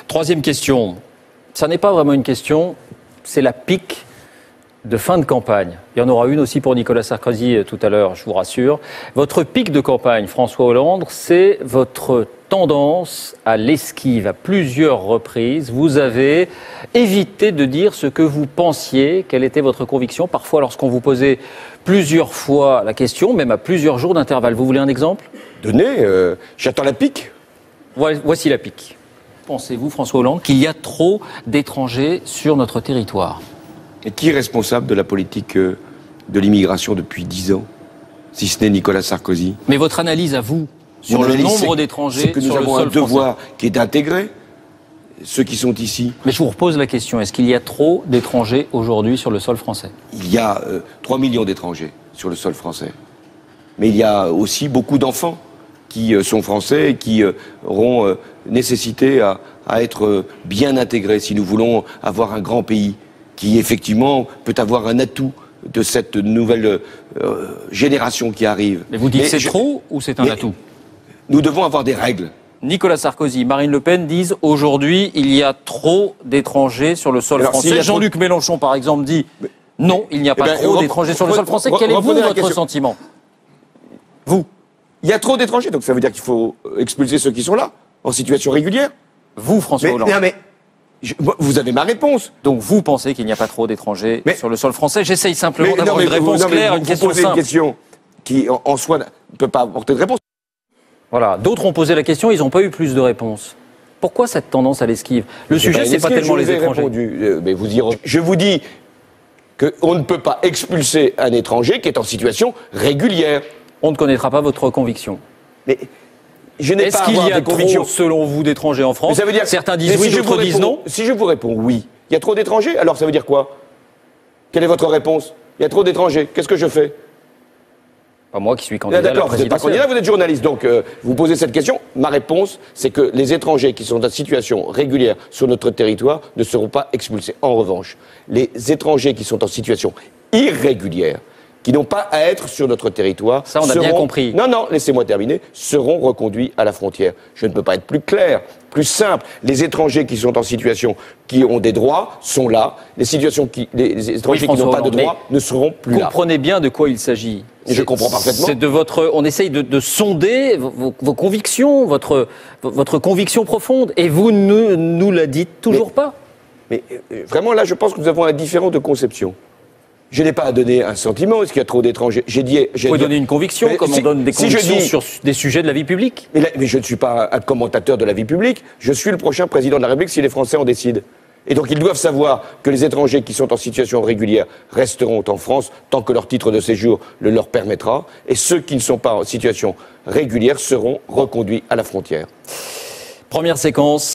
Troisième question. Ça n'est pas vraiment une question, c'est la pique de fin de campagne. Il y en aura une aussi pour Nicolas Sarkozy tout à l'heure, je vous rassure. Votre pique de campagne, François Hollande, c'est votre tendance à l'esquive. À plusieurs reprises, vous avez évité de dire ce que vous pensiez, quelle était votre conviction. Parfois, lorsqu'on vous posait plusieurs fois la question, même à plusieurs jours d'intervalle. Vous voulez un exemple ? Donnez, j'attends la pique. Voici la pique. Pensez-vous, François Hollande, qu'il y a trop d'étrangers sur notre territoire ? Et qui est responsable de la politique de l'immigration depuis 10 ans, si ce n'est Nicolas Sarkozy? Mais votre analyse à vous, sur le nombre d'étrangers, c'est que nous avons un devoir qui est d'intégrer ceux qui sont ici. Mais je vous repose la question, est-ce qu'il y a trop d'étrangers aujourd'hui sur le sol français? Il y a 3 millions d'étrangers sur le sol français. Mais il y a aussi beaucoup d'enfants qui sont français et qui auront nécessité à être bien intégrés si nous voulons avoir un grand pays qui effectivement peut avoir un atout de cette nouvelle génération qui arrive. Mais vous dites c'est trop ou c'est un atout? Nous devons avoir des règles. Nicolas Sarkozy, Marine Le Pen disent aujourd'hui il y a trop d'étrangers sur le sol français. Jean-Luc Mélenchon par exemple dit non, il n'y a pas trop d'étrangers sur le sol français. Quel est votre sentiment? Vous? Il y a trop d'étrangers, donc ça veut dire qu'il faut expulser ceux qui sont là, en situation régulière. Vous, François Hollande? Non mais, vous avez ma réponse. Donc vous pensez qu'il n'y a pas trop d'étrangers sur le sol français? J'essaye simplement d'avoir une réponse claire, une question simple. Vous posez une question qui, en soi, ne peut pas apporter de réponse. Voilà, d'autres ont posé la question, ils n'ont pas eu plus de réponses. Pourquoi cette tendance à l'esquive? Le sujet, c'est pas tellement les étrangers. Mais je vous dis qu'on ne peut pas expulser un étranger qui est en situation régulière. On ne connaîtra pas votre conviction. Mais je n'ai pas à avoir des convictions. Est-ce qu'il y a trop, selon vous, d'étrangers en France? Ça veut dire, certains disent oui, d'autres disent non. Si je vous réponds oui, il y a trop d'étrangers, alors ça veut dire quoi? Quelle est votre réponse? Il y a trop d'étrangers, qu'est-ce que je fais? Pas moi qui suis candidat. D'accord, vous n'êtes pas candidat, vous êtes journaliste. Donc, vous posez cette question. Ma réponse, c'est que les étrangers qui sont en situation régulière sur notre territoire ne seront pas expulsés. En revanche, les étrangers qui sont en situation irrégulière, qui n'ont pas à être sur notre territoire, ça, on a bien compris. Non, laissez-moi terminer, seront reconduits à la frontière. Je ne peux pas être plus clair, plus simple. Les étrangers qui sont en situation, qui ont des droits, sont là. Les étrangers qui n'ont pas de droits ne seront plus là. Vous comprenez bien de quoi il s'agit. Je comprends parfaitement. C'est de votre. On essaye de sonder vos convictions, votre conviction profonde, et vous ne nous la dites toujours pas. Mais vraiment, là, je pense que nous avons un différent de conception. Je n'ai pas à donner un sentiment. Est-ce qu'il y a trop d'étrangers? Vous pouvez donner une conviction, comme on donne des convictions sur des sujets de la vie publique. Mais je ne suis pas un commentateur de la vie publique. Je suis le prochain président de la République si les Français en décident. Et donc ils doivent savoir que les étrangers qui sont en situation régulière resteront en France tant que leur titre de séjour le leur permettra. Et ceux qui ne sont pas en situation régulière seront reconduits à la frontière. Première séquence.